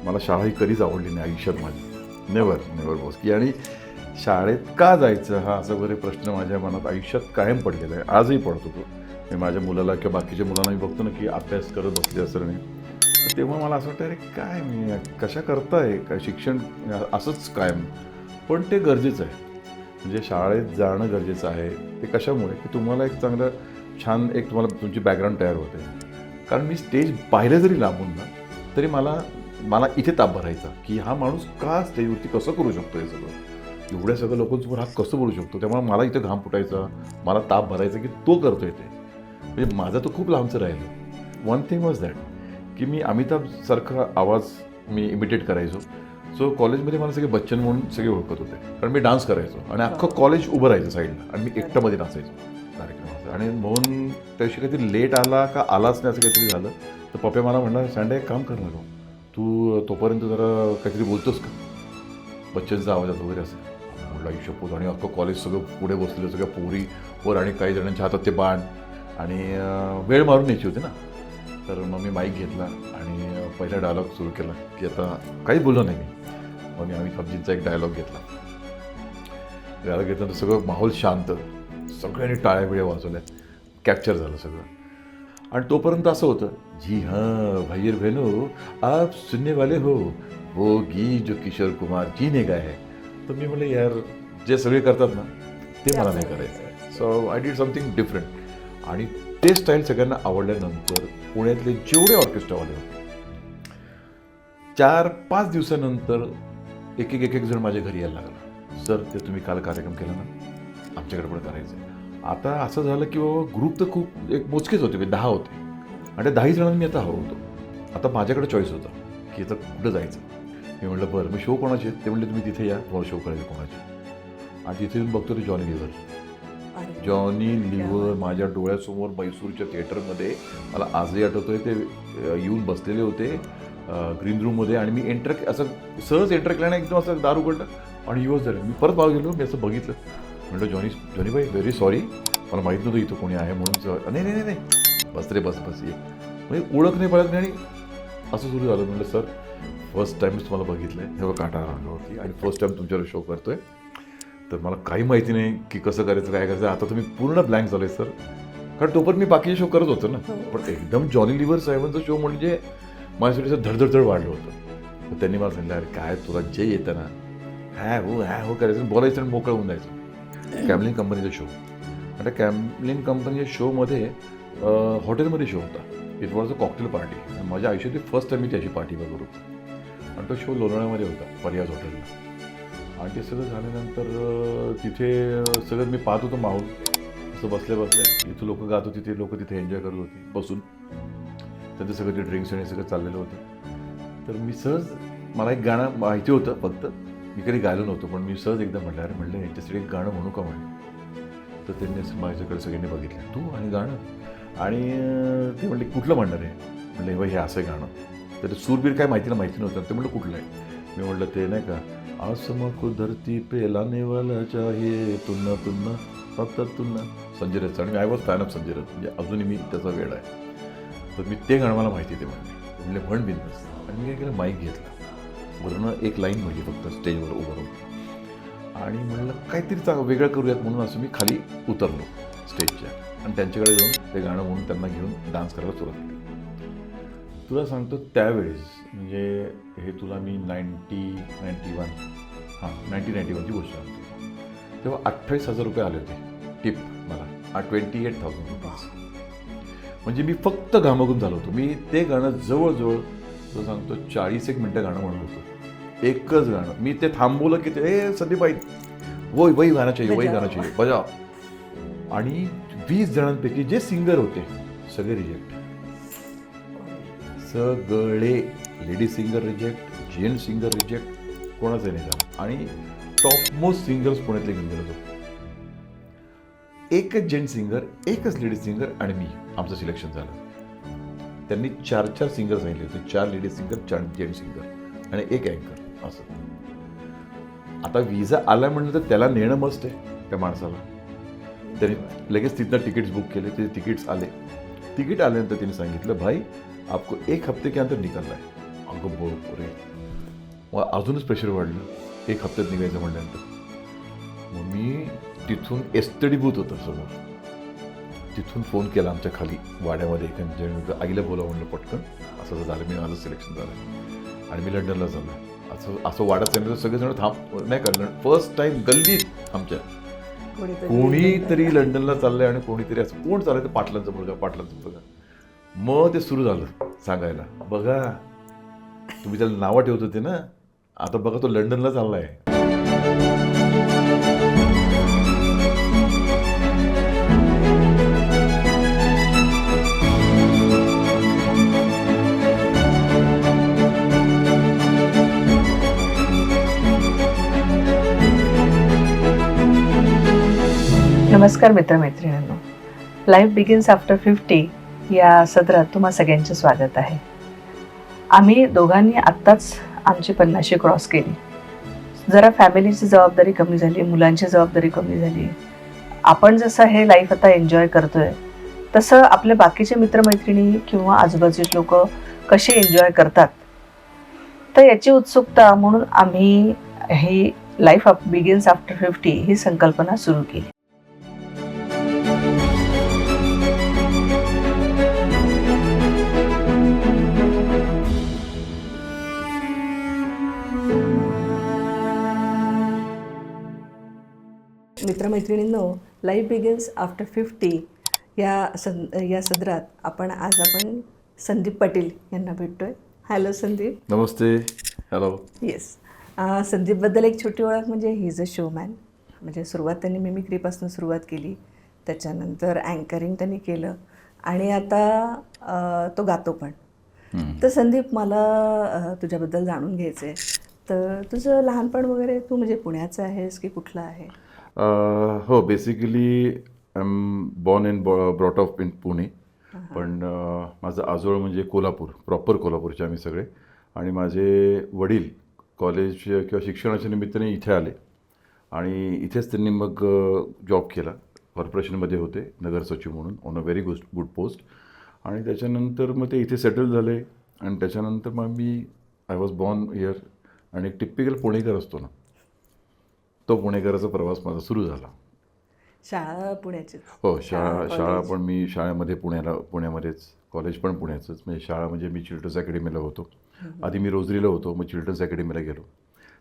मला शाळा ही कधीच आवडली नाही आयुष्यात माझी. नेवर बॉस की. आणि शाळेत का जायचं हा असा वगैरे प्रश्न माझ्या मनात आयुष्यात कायम पडलेला आहे, आजही पडतो तो. मी माझ्या मुलाला किंवा बाकीच्या मुलांना मी बघतो ना की अभ्यास करत बसले असं नाही, तर तेव्हा मला असं वाटतं अरे काय मी कशा करताय काय शिक्षण असंच कायम. पण ते गरजेचं आहे, म्हणजे शाळेत जाणं गरजेचं आहे. ते कशामुळे की तुम्हाला एक चांगलं छान एक तुम्हाला तुमची बॅकग्राऊंड तयार होते. कारण मी स्टेज पाहिलं जरी लांबून ना तरी मला मला इथे ताप भरायचा की हा माणूस का स्टेजवरती कसं करू शकतो हे सगळं, एवढ्या सगळ्या लोकांसमोर हा कसं बोलू शकतो. त्यामुळे मला इथे घाम फुटायचा, मला ताप भरायचा की तो करतोय ते. म्हणजे माझं तर खूप लांबचं राहिलं. वन थिंग वॉज दॅट की मी अमिताभसारखा आवाज मी इमिटेट करायचो. सो कॉलेजमध्ये मला सगळे बच्चन म्हणून सगळे ओळखत होते, कारण मी डान्स करायचो आणि अख्खं कॉलेज उभं राहायचं साईडला आणि मी एकट्यामध्ये नाचायचो कार्यक्रमाचं. आणि म्हणून त्याशी काहीतरी लेट आला का आलाच नाही असं काहीतरी झालं तर पप्पा मला म्हणणार सँडे एक काम कर ना तू तोपर्यंत जरा काहीतरी बोलतोस का, बच्चनचा आवाज येतो वगैरे असं. म्हटलं आयुष्यपूत. आणि अख्खं कॉलेज सगळं पुढे बसलेलं, सगळ्या पोरी वर आणि काही जणांच्या हातात ते बाण आणि वेळ मारून यायची होती ना. तर मग मी माईक घेतला आणि पहिला डायलॉग सुरू केला की आता काहीच बोललो नाही मी. मग मी अमिताभजींचा एक डायलॉग घेतला. डायलॉग घेतल्यानंतर सगळं माहोल शांत, सगळ्यांनी टाळ्या बिळ्या वाजवल्या, कॅप्चर झालं सगळं. आणि तोपर्यंत असं होतं जी हां भाई और बहनों आप सुनने वाले हो वो गीत जो किशोर कुमार जी ने गाया है. तर मी म्हटलं यार जे सगळे करतात ना ते मला नाही करायचं. So I did something different. आणि ते स्टाईल सगळ्यांना आवडल्यानंतर पुण्यातले जेवढे ऑर्केस्ट्रावाले होते 4-5 दिवसानंतर एक जण माझ्या घरी यायला लागला. सर ते तुम्ही काल कार्यक्रम केला ना आमच्याकडे पण करायचं आहे. आता असं झालं की बाबा ग्रुप तर खूप एक मोजकेच होते, 10 होते आणि त्या 10 जणांनी मी आता हवं होतो. आता माझ्याकडे चॉईस होता की आता कुठं जायचं. मी म्हटलं बरं मग शो कोणाचे आहेत, ते म्हटले तुम्ही तिथे या तुम्हाला शो करायचं कोणाचे. आणि तिथे येऊन बघतो ते जॉनी लिव्हर माझ्या डोळ्यासमोर मैसूरच्या थिएटरमध्ये. मला आजही आठवतोय ते येऊन बसलेले होते ग्रीन रूममध्ये आणि मी असं सहज एंटर केल्याने एकदम असं दार उघडलं आणि ही वॉज झालं. मी परत मागे गेलो, मी असं बघितलं, म्हटलं जॉनी भाई व्हेरी सॉरी, मला माहीत नव्हतं इथं कोणी आहे म्हणून. नाही बस रे बस ये. म्हणजे ओळख नाही पडत नाही. आणि असं सुरू झालं. म्हटलं सर फर्स्ट टाईमच तुम्हाला बघितलं आहे, तेव्हा काटा रांगावरती आणि फर्स्ट टाईम तुमच्यावर शो करतोय, तर मला काही माहिती नाही की कसं करायचं काय करायचं. आता तुम्ही पूर्ण ब्लँक झालं आहे सर, कारण तोपर्यंत मी बाकीचे शो करत होतो ना. पण एकदम जॉनी लिव्हर साहेबांचा शो म्हणजे माझ्यासाठी धडधड वाढलं होतं. तर त्यांनी मला सांगितलं अरे काय तुला जे येतं ना ह्या हो करायचं, बोलायचं आणि मोकळं होऊन जायचं. कॅमलिन कंपनीचा शो. आता कॅमलिन कंपनीच्या शोमध्ये हॉटेलमध्ये शो होता. It was a cocktail party. माझ्या आयुष्यातली फर्स्ट टाईम मी त्याची पार्टी बघत होतो. आणि तो शो लोणावळ्यामध्ये होता पर्याज हॉटेलला. आणि ते सगळं झाल्यानंतर तिथे सगळं मी पाहत होतो माहोल. असं बसल्या इथं लोक गात होती, ते लोक तिथे एन्जॉय करत होती बसून. त्यांचं सगळं ते ड्रिंक्स आणि सगळं चाललेलं होतं. तर मी सहज मला एक गाणं माहिती होतं फक्त, मी कधी गायलो नव्हतं, पण मी सहज एकदा म्हटलं याच्यासाठी एक गाणं म्हणू का म्हणलं. तर त्यांनी माझ्याकडे सगळ्यांनी बघितलं तू आणि गाणं. आणि ते म्हणले कुठलं म्हणणार आहे. म्हणलं बाई हे असं गाणं. तर ते सूरबीर काय माहिती नव्हतं. ते म्हटलं कुठलं आहे. मी म्हटलं ते नाही का आसमां को धरती पे लाने वाला चाहिए तुन्ना तुन्ना फक्त तुन्ना, संजय दत्त. आणि I was fan of Sanjay Dutt, म्हणजे अजूनही मी त्याचा वेळ आहे. तर मी ते गाणं मला माहिती ते म्हणले म्हण बिनस. आणि मी काय केलं माईक घेतला, वरनं एक लाईन म्हणली फक्त स्टेजवर उभं राहून. आणि म्हणलं काहीतरी चांगलं वेगळं करूयात म्हणून असं मी खाली उतरलो स्टेजच्या आणि त्यांच्याकडे जाऊन ते गाणं म्हणून त्यांना घेऊन डान्स करायला सुरुवात केली. तुला सांगतो त्यावेळेस म्हणजे हे तुला मी 1991ची गोष्ट सांगतो. तेव्हा 28,000 रुपये आले होते टिप मला. 28,000 रुपीज. म्हणजे मी फक्त घामाघूम झालो होतो. मी ते गाणं जवळजवळ तुला सांगतो 40 मिनटं गाणं म्हणत होतो. एकच गाणं. मी ते थांबवलं की ते संदीपबाई वही गाणं चाहिए बजा. आणि 20 जणांपैकी जे सिंगर होते सगळे रिजेक्ट. सगळे ladies singer reject, gent singer reject, कोणाचं नाही झालं. आणि टॉपमोस्ट सिंगर्स पुण्यातले घेऊन गेलो होतो. एकच जेंट सिंगर, एकच लेडीज सिंगर आणि मी, आमचं सिलेक्शन झालं. त्यांनी 4 सिंगर सांगितले होते. 4 लेडीज सिंगर, 4 जेंट सिंगर आणि एक अँकर असं. आता विजा आला म्हणलं तर त्याला नेणं मस्त आहे त्या माणसाला. त्यांनी लगेच तिथनं तिकीट्स बुक केले. ते तिकीट्स आले. तिकीट आल्यानंतर त्यांनी सांगितलं भाई आपको 1 हफ्ते के अंदर निकलना है. अगं रे, मग अजूनच प्रेशर वाढलं. 1 हप्त्यात निघायचं म्हटल्यानंतर मग मी तिथून एस्तडीभूत होतं समोर, तिथून फोन केला आमच्या खाली वाड्यामध्ये एका आईला बोलावं म्हणलं पटकन, असं झालं, मी माझं सिलेक्शन झालं आणि मी लंडनला चाललो. असं वाड्यात सांगितलं, सगळेजण नाही का, फर्स्ट टाईम गल्लीत आमच्या कोणीतरी लंडनला चाललंय आणि कोणीतरी असं कोण चाललंय, पाटलांचा मुलगा. मग ते सुरू झालं सांगायला, बघा तुम्ही त्याला नावं ठेवत होते ना, आता बघा तो लंडनला चाललाय. नमस्कार मित्रमैत्रिणींनो, लाईफ बिगिन्स आफ्टर 50 या सदरात तुम्हा सगळ्यांचे स्वागत आहे. आम्ही दोघांनी आत्ताच आमची 50शी क्रॉस केली. जरा फॅमिलीची जबाबदारी कमी झाली, मुलांची जबाबदारी कमी झाली. आपण जसं हे लाईफ आता एन्जॉय करतोय तसं आपले बाकीचे मित्रमैत्रिणी किंवा आजूबाजूचे लोक कसे एन्जॉय करतात, तर याची उत्सुकता म्हणून आम्ही ही लाईफ बिगिन्स आफ्टर 50 ही संकल्पना सुरू केली. मित्रमैत्रिणींनो, लाईफ बिगिन्स आफ्टर 50 या सदरात आपण संदीप पाटील यांना भेटतोय. हॅलो संदीप. नमस्ते. हॅलो. येस. संदीपबद्दल एक छोटी ओळख म्हणजे ही इज अ शोमॅन. म्हणजे सुरुवात त्यांनी मिमिक्रीपासून सुरुवात केली, त्याच्यानंतर अँकरिंग त्यांनी केलं आणि आता तो गातो पण. तर संदीप, मला तुझ्याबद्दल जाणून घ्यायचं आहे. तर तुझं लहानपण वगैरे, तू म्हणजे पुण्याचं आहेस की कुठलं आहे? हो, basically I am born and brought up in Pune, पण माझं आजोळ म्हणजे कोल्हापूर, प्रॉपर कोल्हापूरचे आम्ही सगळे. आणि माझे वडील कॉलेज किंवा शिक्षणाच्या निमित्ताने इथे आले आणि इथेच त्यांनी मग जॉब केला. कॉर्पोरेशनमध्ये होते नगर सचिव म्हणून, on a very good post. आणि त्याच्यानंतर मग ते इथे सेटल झाले आणि त्याच्यानंतर मग आय वॉज बॉर्न हिअर. आणि एक टिपिकल पुणेकर असतो ना, तो पुणेकराचा प्रवास माझा सुरू झाला. शाळा पुण्याची? हो, शाळा पण मी शाळेमध्ये पुण्यामध्येच, कॉलेज पण पुण्याचंच. म्हणजे शाळा म्हणजे मी चिल्ड्रन्स अकॅडमीला होतो. आधी मी रोजरीला होतो, मग चिल्ड्रन्स अकॅडमीला गेलो.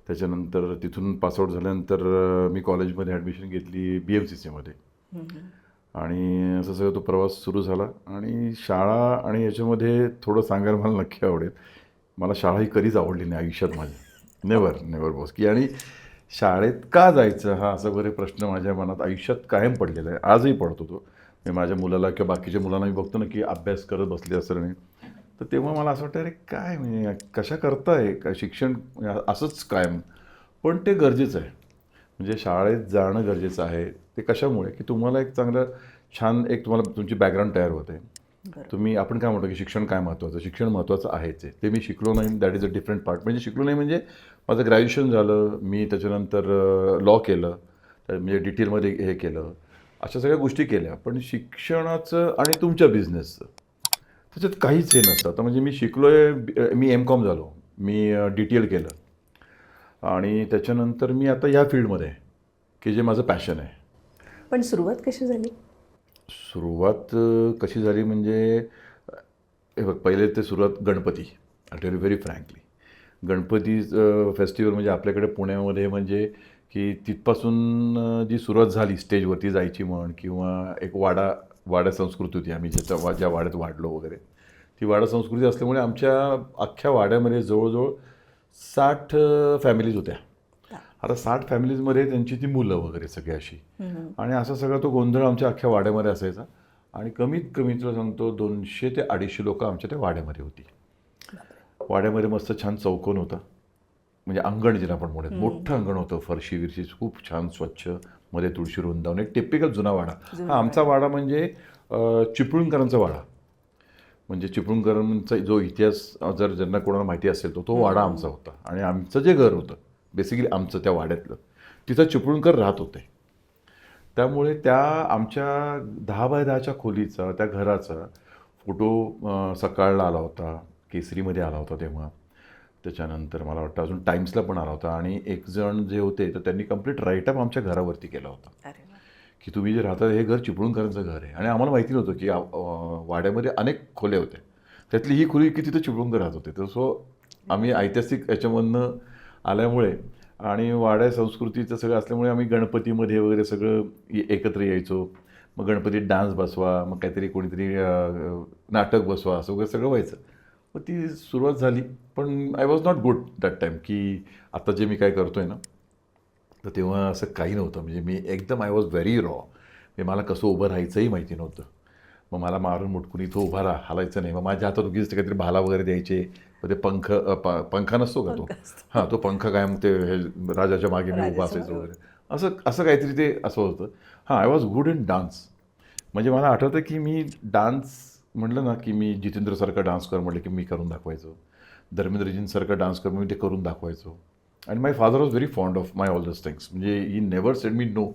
त्याच्यानंतर तिथून पासआउट झाल्यानंतर मी कॉलेजमध्ये ॲडमिशन घेतली BMCCमध्ये. आणि असं सगळं तो प्रवास सुरू झाला. आणि शाळा आणि याच्यामध्ये थोडं सांगायला मला नक्की आवडेल, मला शाळा ही कधीच आवडली नाही आयुष्यात माझ्या. नेवर बॉस की. आणि शाळेत का जायचं हा असा वगैरे प्रश्न माझ्या मनात आयुष्यात कायम पडलेला आहे, आजही पडतो तो. मी माझ्या मुलाला किंवा बाकीच्या मुलांना मी बघतो ना की अभ्यास करत बसले असं नाही, तर तेव्हा मला असं वाटतं, अरे काय म्हणजे कशा करताय काय शिक्षण असंच कायम. पण ते गरजेचं आहे, म्हणजे शाळेत जाणं गरजेचं आहे. ते कशामुळे की तुम्हाला एक चांगलं छान तुम्हाला तुमची बॅकग्राऊंड तयार होते. तुम्ही, आपण काय म्हणतो की शिक्षण काय महत्त्वाचं, शिक्षण महत्त्वाचं आहेच आहे. ते मी शिकलो नाही, that is a different part. म्हणजे शिकलो नाही म्हणजे माझं ग्रॅज्युएशन झालं, मी त्याच्यानंतर लॉ केलं, म्हणजे डिटेलमध्ये हे केलं, अशा सगळ्या गोष्टी केल्या. पण शिक्षणाचं आणि तुमच्या बिझनेसचं त्याच्यात काहीच हे नसतं. आता म्हणजे मी शिकलो आहे, मी MCOM झालो, मी DTL केलं आणि त्याच्यानंतर मी आता ह्या फील्डमध्ये आहे की जे माझं पॅशन आहे. पण सुरुवात कशी झाली? सुरुवात कशी झाली म्हणजे हे बघ, पहिले ते सुरुवात Ganpati. I tell you very frankly, Ganpati festival म्हणजे आपल्याकडे पुण्यामध्ये म्हणजे की तिथपासून जी सुरुवात झाली स्टेजवरती जायची म्हण, किंवा एक वाडा संस्कृती होती. आम्ही ज्या वाड्यात वाढलो वगैरे, ती वाडा संस्कृती असल्यामुळे आमच्या अख्ख्या वाड्यामध्ये जवळजवळ 60 फॅमिलीज होत्या. आता 60 फॅमिलीजमध्ये त्यांची ती मुलं वगैरे सगळी अशी, आणि असा सगळा तो गोंधळ आमच्या अख्ख्या वाड्यामध्ये असायचा. आणि कमीत कमी तुला सांगतो 200 ते 250 लोकं आमच्या त्या वाड्यामध्ये होती. वाड्यामध्ये मस्त छान चौकोन होता, म्हणजे अंगण जिला आपण म्हणत, मोठं अंगण होतं, फरशी विरशी खूप छान स्वच्छ, मध्ये तुळशी वृंदावन, एक टिपिकल जुना वाडा. हा आमचा वाडा म्हणजे चिपळूणकरांचा वाडा. म्हणजे चिपळूणकरांचा जो इतिहास जर ज्यांना कोणाला माहिती असेल तो वाडा आमचा होता. आणि आमचं जे घर होतं बेसिकली आमचं त्या वाड्यातलं, तिथं चिपळूणकर राहत होते. त्यामुळे त्या आमच्या 10 बाय 10च्या खोलीचा, त्या घराचा फोटो सकाळला आला होता, केसरीमध्ये आला होता तेव्हा. त्याच्यानंतर मला वाटतं अजून टाइम्सला पण आला होता आणि एक जण जे होते तर त्यांनी कंप्लीट राईटअप आमच्या घरावरती केला होता अरे वा. की तुम्ही जे राहता हे घर चिपळूणकरांचं घर आहे. आणि आम्हाला माहिती नव्हतं की वाड्यामध्ये अनेक खोल्या होत्या, त्यातली ही खोली की तिथं चिपळूणकर राहत होते. तर सो आम्ही ऐतिहासिक याच्यामधनं आल्यामुळे आणि वाड्या संस्कृतीचं सगळं असल्यामुळे आम्ही गणपतीमध्ये वगैरे सगळं एकत्र यायचो. मग गणपतीत डान्स बसवा, मग काहीतरी कोणीतरी नाटक बसवा, असं वगैरे सगळं व्हायचं. मग ती सुरुवात झाली. पण I was not good that time की आता जे मी काय करतो आहे ना, तर तेव्हा असं काही नव्हतं. म्हणजे मी एकदम आय वॉज व्हेरी रॉ. म्हणजे मला कसं उभं राहायचंही माहिती नव्हतं. मग मला मारून मुटकून इथं उभा हालायचं नाही. मग माझ्या हातात उगीच काहीतरी भाला वगैरे द्यायचे. मग ते पंखा नसतो का तो, हां तो पंखा काय मग ते हे राजाच्या मागे मी उभा असायचो वगैरे, असं असं काहीतरी ते असं होतं. हां, I was good in dance. म्हणजे मला आठवतं की मी डान्स म्हटलं ना की मी जितेंद्रसारखा डान्स कर म्हटलं की मी करून दाखवायचो. धर्मेंद्रजींसारखा डान्स कर मी ते करून दाखवायचो. आणि my father was very fond of my all this things. म्हणजे he never said me no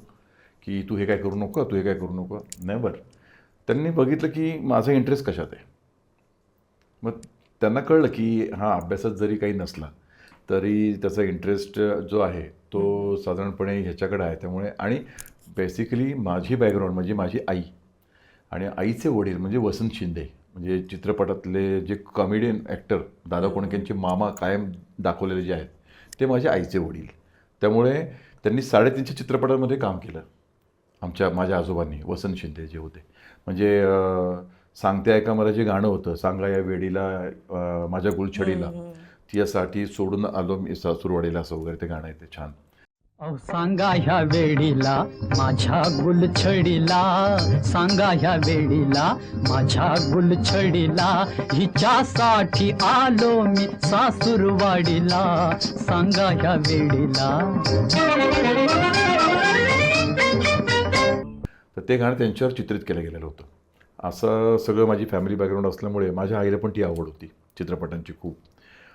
की तू हे काय करू नको, तू हे काय करू नको, नेवर. त्यांनी बघितलं की माझा इंटरेस्ट कशात आहे. मग त्यांना कळलं की हा अभ्यासात जरी काही नसला तरी त्याचा इंटरेस्ट जो आहे तो साधारणपणे ह्याच्याकडे आहे. त्यामुळे आणि बेसिकली माझी बॅकग्राऊंड म्हणजे माझी आई आणि आईचे वडील म्हणजे वसंत शिंदे, म्हणजे चित्रपटातले जे कॉमेडियन ॲक्टर दादा कोंडकेंचे मामा कायम दाखवलेले जे आहेत ते माझ्या आईचे वडील. त्यामुळे त्यांनी 3.5च्या चित्रपटांमध्ये काम केलं माझ्या आजोबांनी, वसंत शिंदे जे होते. म्हणजे सांगते ऐका मला जे गाणं होतं, सांगा या वेडीला माझ्या गुलछडीला, तियासाठी सोडून आलो मी सासूरवाडीला, असं वगैरे ते गाणं आहे ते छान. अहो सांगा ह्या वेडीला माझ्या गुलछडीला, सांगा ह्या वेडीला माझ्या गुलछडीला, हिच्यासाठी आलो मी सासूरवाडीला, सांगा ह्या वेडीला. तर ते गाणं त्यांच्यावर चित्रित केलं गेलेलं होतं. असं सगळं माझी फॅमिली बॅकग्राऊंड असल्यामुळे माझ्या आईला पण ती आवड होती चित्रपटांची खूप.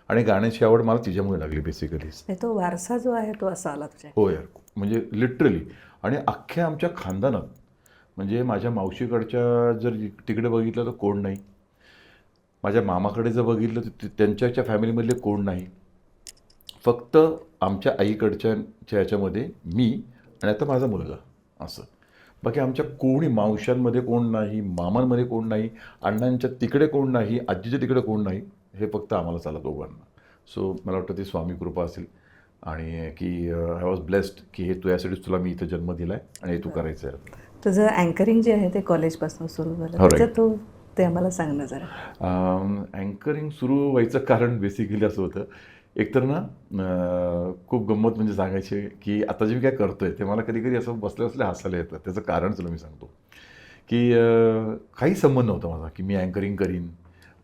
आणि गाण्याची आवड मला तिच्यामुळे लागली बेसिकली. तो वारसा जो आहे तो असा आला तुझ्या. हो यार, म्हणजे लिटरली. आणि अख्ख्या आमच्या खानदानात म्हणजे माझ्या मावशीकडच्या जर तिकडे बघितलं तर कोण नाही, माझ्या मामाकडे जर बघितलं तर त्यांच्या फॅमिलीमधले कोण नाही. फक्त आमच्या आईकडच्या ह्याच्यामध्ये मी आणि आता माझा मुलगा, असं. बाकी आमच्या कोणी मावशांमध्ये कोण नाही, मामांमध्ये कोण नाही, अण्णांच्या तिकडे कोण नाही, आजीच्या तिकडे कोण नाही. हे फक्त आम्हाला चालत दोघांना. सो मला वाटतं ती स्वामी कृपा असेल आणि की आय वॉज ब्लेस्ड की हे तुझ्यासाठीच तुला मी इथं जन्म दिला आहे आणि हे तू करायचं आहे. तुझं अँकरिंग जे आहे ते कॉलेजपासून सुरू झालं, हो, right. त्याच्यात तू ते आम्हाला सांग ना जरा. अँकरिंग सुरू व्हायचं कारण बेसिकली असं होतं. एकतर ना खूप गंमत म्हणजे सांगायची की आता जे मी काय करतो आहे ते मला कधी कधी असं बसल्या बसल्या हसायला येतं. त्याचं कारण तुला मी सांगतो की काही संबंध नव्हता माझा की मी अँकरिंग करीन,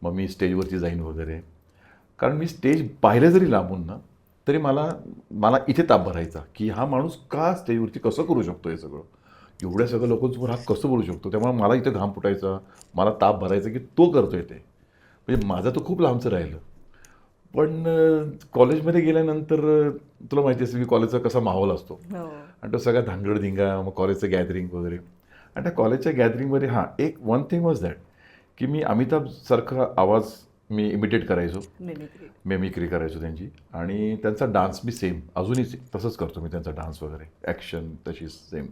मग मी स्टेजवरती जाईन वगैरे. कारण मी स्टेज पाहिलं जरी लांबून ना तरी मला इथे ताप भरायचा की हा माणूस का स्टेजवरती कसं करू शकतो, हे सगळं एवढ्या सगळ्या लोकांसमोर हा कसं बोलू शकतो. त्यामुळे मला इथं घाम फुटायचा, मला ताप भरायचा की तो करतोय ते. म्हणजे माझं तर खूप लांबचं राहिलं. पण कॉलेजमध्ये गेल्यानंतर तुला माहिती असेल की कॉलेजचा कसा माहोल असतो आणि तो सगळा धांगडधिंगा, मग कॉलेजचं गॅदरिंग वगैरे. आणि त्या कॉलेजच्या गॅदरिंगमध्ये एक वन थिंग वॉज दॅट की मी अमिताभसारखा आवाज मी इमिटेट करायचो, मेमिक्री करायचो त्यांची. आणि त्यांचा डान्स मी सेम अजूनही तसंच करतो मी, त्यांचा डान्स वगैरे ॲक्शन तशी सेम.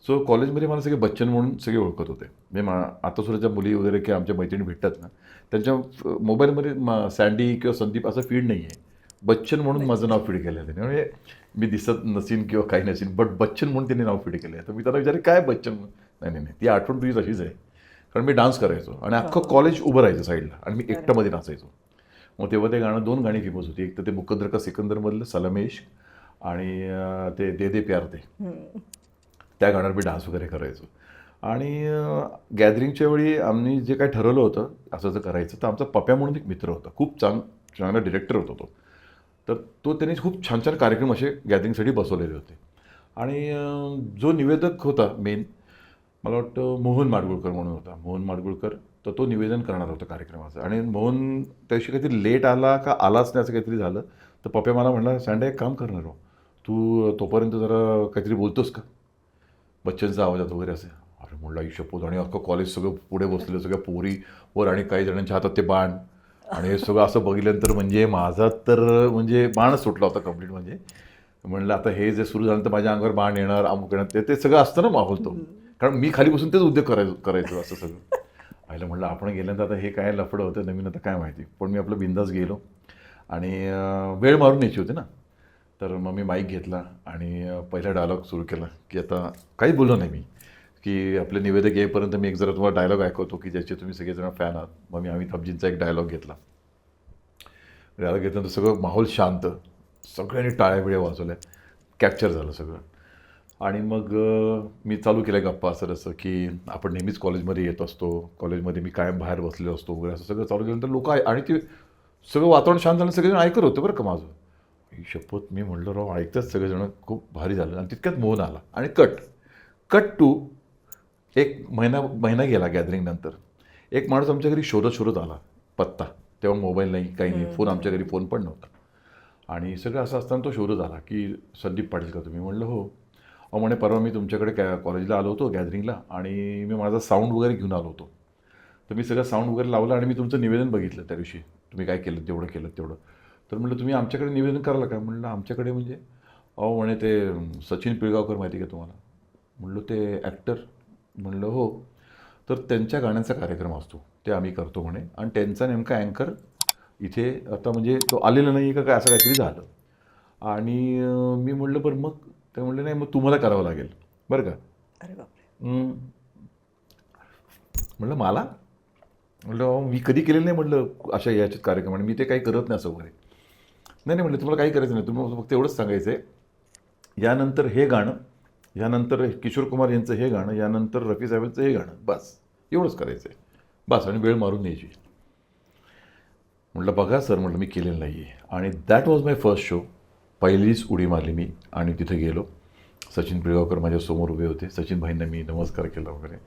सो कॉलेजमध्ये मला सगळे बच्चन म्हणून सगळे ओळखत होते. म्हणजे आता सुद्धा ज्या मुली वगैरे किंवा आमच्या मैत्रिणी भेटतात ना त्यांच्या मोबाईलमध्ये सँडी किंवा संदीप असं फीड नाही आहे, बच्चन म्हणून माझं नाव फीड केलं आहे त्याने. म्हणजे मी दिसत नसीन किंवा काही नसीन बट बच्चन म्हणून त्यांनी नाव फीड केलं आहे. तर मी त्याला विचारले काय बच्चन म्हणून. नाही ती आठवण तुझी तशीच आहे. कारण मी डान्स करायचो आणि अख्खं कॉलेज उभं राहायचं साईडला आणि मी एकट्यामध्ये नाचायचो. मग तेव्हा ते गाणं 2 गाणी फेमस होती. एक तर ते मुकद्दर का सिकंदरमधलं सलामेश आणि ते दे दे प्यार ते, त्या गाण्यावर मी डान्स वगैरे करायचो. आणि गॅदरिंगच्या वेळी आम्ही जे काय ठरवलं होतं असं जर करायचं तर आमचा पप्या म्हणून एक मित्र होता, खूप चांगला डिरेक्टर होता तो. तर त्यांनी खूप छान छान कार्यक्रम असे गॅदरिंगसाठी बसवलेले होते. आणि जो निवेदक होता मेन मला वाटतं मोहन माडगुळकर म्हणून होता, मोहन माडगुळकर. तर तो निवेदन करणार होता कार्यक्रमाचं. आणि मोहन त्याशी काहीतरी लेट आला का आलाच नाही असं काहीतरी झालं. तर पप्या मला म्हटला सँडा एक काम करणार हो, तू तोपर्यंत जरा काहीतरी बोलतोस का बच्चनचा आवाजात वगैरे असे. अरे म्हणलं आई शपथ. आणि अख्खं कॉलेज सगळं पुढे बसलेलं, सगळ्या पोरी वर आणि काही जणांच्या हातात ते बाण. आणि हे सगळं असं बघितल्यानंतर म्हणजे माझा तर म्हणजे बाणच सुटला होता कंप्लीट. म्हणजे म्हणलं आता हे जे सुरू झालं तर माझ्या अंगावर बाण येणार, अमुक येणार, ते सगळं असतं ना माहोल तो. कारण मी खाली बसून तेच उद्योग करायचो असं सगळं. आईला म्हणलं आपण गेल्यानंतर आता हे काय लफडं होतं नवीन, आता काय माहिती. पण मी आपलं बिंदास गेलो आणि वेळ मारून न्यायची होती ना. तर मग मी माईक घेतला आणि पहिला डायलॉग सुरू केला की आता काही बोललो नाही मी, की आपले निवेदक येईपर्यंत मी एक जरा तुम्हाला डायलॉग ऐकवतो की ज्याचे तुम्ही सगळेजण फॅन आहात. मग मी अमिताभजींचा एक डायलॉग घेतला. डायलॉग घेतल्यानंतर सगळं माहोल शांत, सगळ्यांनी टाळ्या बिळ्या वाजवल्या, कॅप्चर झालं सगळं. आणि मग मी चालू केलं गप्पा असं की आपण नेहमीच कॉलेजमध्ये येत असतो, कॉलेजमध्ये मी कायम बाहेर बसलेलो असतो वगैरे, असं सगळं चालू केल्यानंतर लोक आणि ते सगळं वातावरण शांत झालं, सगळेजण ऐकत होतं बरं का माझं. ही शपथ, मी म्हणलं राव ऐकतात सगळेजण, खूप भारी झालं. आणि तितक्यात मोहन आला आणि कट टू एक महिना गेला गॅदरिंगनंतर. एक माणूस आमच्या घरी शोधत आला पत्ता. तेव्हा मोबाईल नाही, काही नाही, फोन आमच्या घरी फोन पण नव्हता. आणि सगळं असं असताना तो शोधत आला की संदीप पाटील का तुम्ही? म्हणलं हो. अहो म्हणे परवा मी तुमच्याकडे कॉलेजला आलो होतो गॅदरिंगला आणि मी माझा साऊंड वगैरे घेऊन आलो होतो. तर मी सगळं साऊंड वगैरे लावलं आणि मी तुमचं निवेदन बघितलं त्या दिवशी, तुम्ही काय केलं तेवढं केलं तेवढं. तर म्हटलं तुम्ही आमच्याकडे निवेदन करायला का? म्हणलं आमच्याकडे म्हणजे? अहो म्हणे ते सचिन पिळगावकर माहिती का तुम्हाला? म्हणलं ते ॲक्टर? म्हणलं हो. तर त्यांच्या गाण्यांचा कार्यक्रम असतो, ते आम्ही करतो म्हणे. आणि त्यांचा नेमका अँकर इथे आता म्हणजे तो आलेला नाही का काय, असं काहीतरी झालं. आणि मी म्हणलं बरं मग? ते म्हणलं नाही, मग तुम्हाला करावं लागेल बरं का. अरे बापरे. म्हणलं मला? म्हणलं अहो मी कधी केलेलं नाही म्हटलं अशा याच्यात कार्यक्रम, आणि मी ते काही करत नाही असं वगैरे. नाही म्हणलं तुम्हाला काही करायचं नाही, तुम्ही फक्त एवढंच सांगायचं आहे यानंतर हे गाणं, यानंतर किशोर कुमार यांचं हे गाणं, यानंतर रफी साहेबांचं हे गाणं, बस एवढंच करायचं आहे बस, आणि वेळ मारून द्यायची. म्हटलं बघा सर, म्हटलं मी केलेलं नाही आहे. आणि that was my first show. पहिलीच उडी मारली मी आणि तिथे गेलो. सचिन पिळगावकर माझ्यासमोर उभे होते. सचिन भाईंना मी नमस्कार केला वगैरे.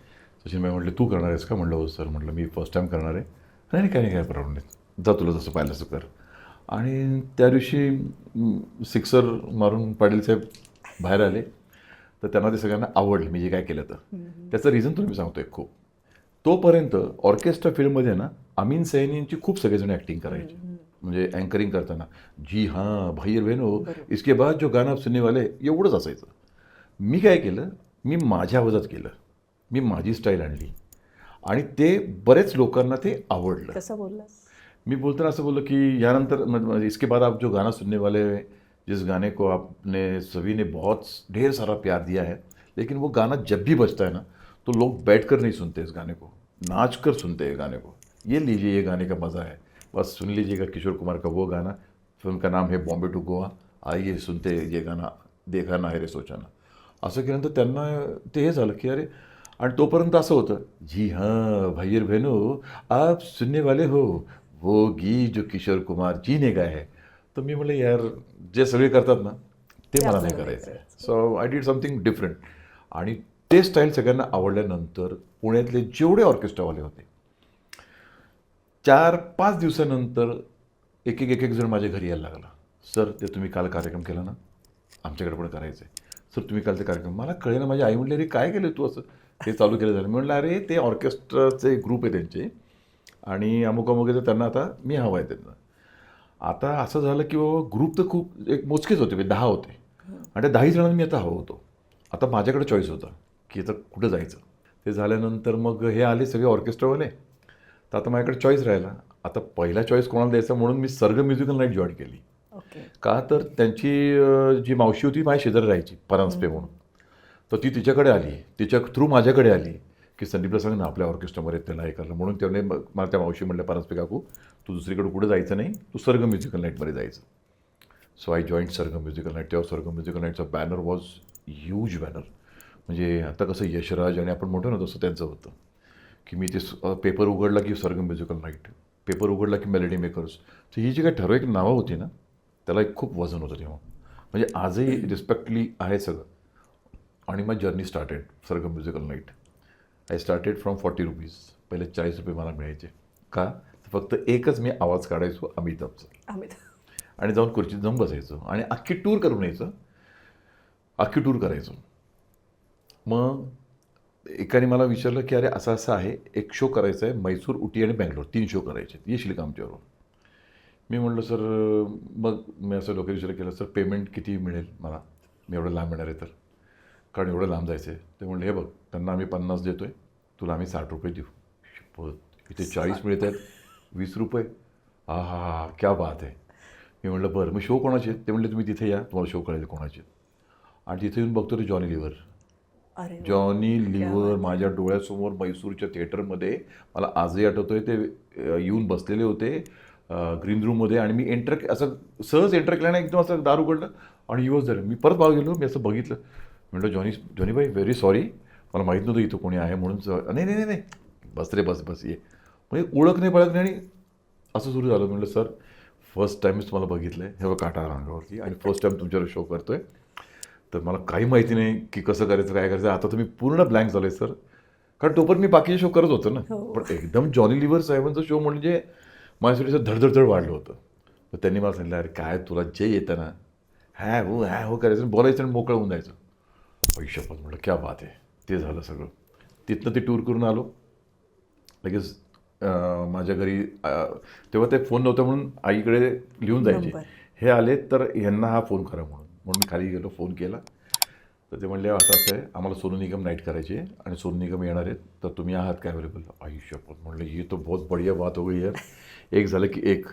सचिन भाई म्हटले तू करणार आहेस का? म्हटलं हो सर. म्हटलं मी फर्स्ट टाईम करणार आहे. नाही काय प्रॉब्लेम नाही, जा तुला जसं पाहिलं असं कर. आणि त्या दिवशी सिक्सर मारून पाटील साहेब बाहेर आले. तर त्यांना ते सगळ्यांना आवडलं मी जे काय केलं. तर त्याचं रिझन तुम्ही सांगतो एक खूप. तोपर्यंत ऑर्केस्ट्रा फील्डमध्ये ना अमीन सैनींची खूप सगळेजण ॲक्टिंग करायचे, म्हणजे अँकरिंग करताना. जी हां भाई बहनो इसके बाद जो गाणं सुनने वाले, एवढंच असायचं. मी काय केलं, मी माझ्या आवाजात केलं, मी माझी स्टाईल आणली आणि ते बरेच लोकांना ते आवडलं. कसं बोललास? मी बोलताना असं बोललो की यानंतर इसके बाद आप जो गाना सुनने वाले, जिस गाने को आपने सभी ने बहुत ढेर सारा प्यार दिया है, लेकिन वो गाना जब भी बजता है ना तो लोग बैठकर नहीं सुनते इस गाने को, नाच कर सुनते हैं गाने को. ये लीजिए, ये गाने का मज़ा है, बस सुन लीजिएगा. किशोर कुमार का वो गाना, फिल्म का नाम है बॉम्बे टू गोवा, आइए सुनते ये गाना, देखा ना है रे सोचाना. असं केल्यानंतर त्यांना ते हे झालं की अरे. आणि तोपर्यंत असं होतं, जी हां भाई और बहनों आप सुनने वाले हो वो गीत जो किशोर कुमार जी ने गाया है. तर मी म्हटलं यार जे सगळे करतात ना ते मला नाही करायचं. So I did something different. आणि ते स्टाईल सगळ्यांना आवडल्यानंतर पुण्यातले जेवढे ऑर्केस्ट्रावाले होते, 4-5 दिवसानंतर एक जण माझ्या घरी यायला लागला. सर ते तुम्ही काल कार्यक्रम केला ना, आमच्याकडे पण करायचं आहे. सर तुम्ही कालचे कार्यक्रम, मला कळेना. माझी आई म्हटली अरे काय केलं तू असं, हे चालू केलं झालं. मी म्हटलं अरे ते ऑर्केस्ट्राचे ग्रुप आहे त्यांचे आणि अमुक तर त्यांना आता मी हवं आहे त्यांना. आता असं झालं की बाबा ग्रुप तर खूप एक मोजकेच होते, 10 होते आणि त्या 10 जणांना मी आता हवं होतो. आता माझ्याकडे चॉईस होता की आता कुठं जायचं. ते झाल्यानंतर मग हे आले सगळे ऑर्केस्ट्रावाले. तर आता माझ्याकडे चॉईस राहिला. आता पहिला चॉईस कोणाला द्यायचा म्हणून मी सर्ग म्युझिकल नाईट जॉईन केली. का तर त्यांची जी मावशी होती माझ्या शेजारी राहायची, परांजपे म्हणून. तर ती तिच्याकडे आली, तिच्या थ्रू माझ्याकडे आली की संदीपला सांग ना आपल्या ऑर्केस्ट्रामध्ये त्याला हे करलं. म्हणून त्याने मला त्या मावशी म्हटलं परांजपे काकू तू दुसरीकडे कुठं जायचं नाही, तू सर्ग म्युझिकल नाईटमध्ये जायचं. So I joined Sarg musical night. तेव्हा सर्ग म्युझिकल नाईटचा बॅनर वॉज ह्यूज बॅनर. म्हणजे आता कसं यशराज आणि आपण मोठं ना तसं त्यांचं होतं की मी ते पेपर उघडला की सर्ग म्युझिकल नाईट, पेपर उघडला की मेलडी मेकर्स. तर ही जी काही ठराविक नावं होती ना त्याला एक खूप वजन होतं तेव्हा. म्हणजे आजही रिस्पेक्टली आहे सगळं. आणि मग जर्नी स्टार्टेड सर्ग musical night. I started from 40 rupees. पहिले 40 रुपये मला मिळायचे. का? तर फक्त एकच मी आवाज काढायचो अमिताभचा आणि जाऊन खुर्चीत जाऊन बसायचो आणि अख्खी टूर करून यायचं, अख्खी टूर करायचो. मग एकाने मला विचारलं की अरे असं असं आहे, एक शो करायचा आहे, मैसूर, उटी आणि बँगलोर 3 शो करायचे, येशील का आमच्याबरोबर? मी म्हटलं सर मग मी असं डोक्यात विचार केला सर पेमेंट किती मिळेल मला, मी एवढं लांब येणार आहे तर, कारण एवढं लांब जायचं आहे. ते म्हणले हे बघ त्यांना आम्ही 50 देतो आहे, तुला आम्ही 60 रुपये देऊ. इथे 40 मिळत आहेत, 20 रुपये, हा हा हा क्या बात आहे. मी म्हटलं बरं मग शो कोणाचे आहेत? ते म्हणले तुम्ही तिथे या तुम्हाला शो कळेल कोणाचे आहेत. आणि तिथे येऊन बघतो ते जॉनी लिव्हर. अरे वा. जॉनी लिव्हर माझ्या डोळ्यासमोर मैसूरच्या थिएटरमध्ये, मला आजही आठवतोय ते येऊन बसलेले होते ग्रीन रूममध्ये. आणि मी असं सहज एंटर केल्याने एकदम असं दार उघडलं आणि युवस झालं. मी परत बाहेर गेलो, मी असं बघितलं, म्हटलं जॉनी भाई व्हेरी सॉरी, मला माहीत नव्हतं इथं कोणी आहे म्हणून. नाही नाही नाही बस रे बस ये. म्हणजे ओळख नाही पळत नाही. आणि असं सुरू झालं. म्हटलं सर फर्स्ट टाईमच तुम्हाला बघितलं आहे, हे बघ काटा अंगावरती, आणि फर्स्ट टाईम तुमच्यावर शो करतो आहे, तर मला काही माहिती नाही की कसं करायचं काय करायचं. आता तुम्ही पूर्ण ब्लँक झालं आहे सर, कारण तोपर्यंत मी बाकीचे शो करत होतो ना. पण एकदम जॉनी लिव्हर साहेबांचा शो म्हणजे माझ्यासाठी असं धडधड वाढलं होतं. तर त्यांनी मला सांगितलं अरे काय तुला जे येतं ना हॅ हो करायचं, बोलायचं आणि मोकळं होऊन जायचं. पैशापत म्हटलं क्या बात आहे. ते झालं सगळं. तिथनं ते टूर करून आलो लगेच माझ्या घरी. तेव्हा ते फोन नव्हतं म्हणून आईकडे लिहून जायचे, हे आले तर ह्यांना हा फोन करा म्हणून मी खाली गेलो, फोन केला. तर ते म्हणले असं असं आहे, आम्हाला सोनू निगम नाईट करायची आहे आणि सोनू निगम येणार आहेत, तर तुम्ही आहात काय अवेलेबल. आयुष्यपत म्हटलं ये तो बहुत बढ़िया बात हो गई यार. एक झालं की एक,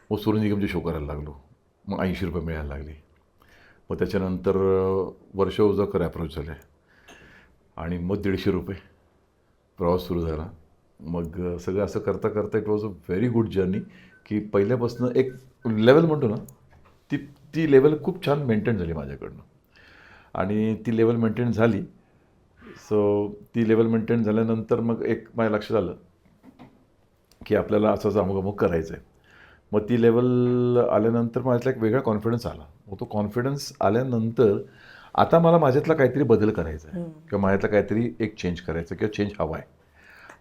मग सोनू निगमचे शो करायला लागलो. मग 80 रुपये मिळायला लागले. मग त्याच्यानंतर वर्ष उजाकर अप्रोच झाले आणि मग 150 रुपये प्रवास सुरू झाला. मग सगळं असं करता करता it was a very good journey. की पहिल्यापासून एक लेवल म्हणतो ना, ती लेवल खूप छान मेंटेन झाली माझ्याकडनं. आणि ती लेवल मेंटेन झाली. सो ती लेवल मेंटेन झाल्यानंतर मग एक माझ्या लक्षात आलं की आपल्याला असंच अमुक करायचं आहे. मग ती लेवल आल्यानंतर माझ्यातला एक वेगळा कॉन्फिडन्स आला. मग तो कॉन्फिडन्स आल्यानंतर आता मला माझ्यातला काहीतरी बदल करायचा आहे किंवा माझ्यातला काहीतरी एक चेंज करायचं किंवा चेंज हवा आहे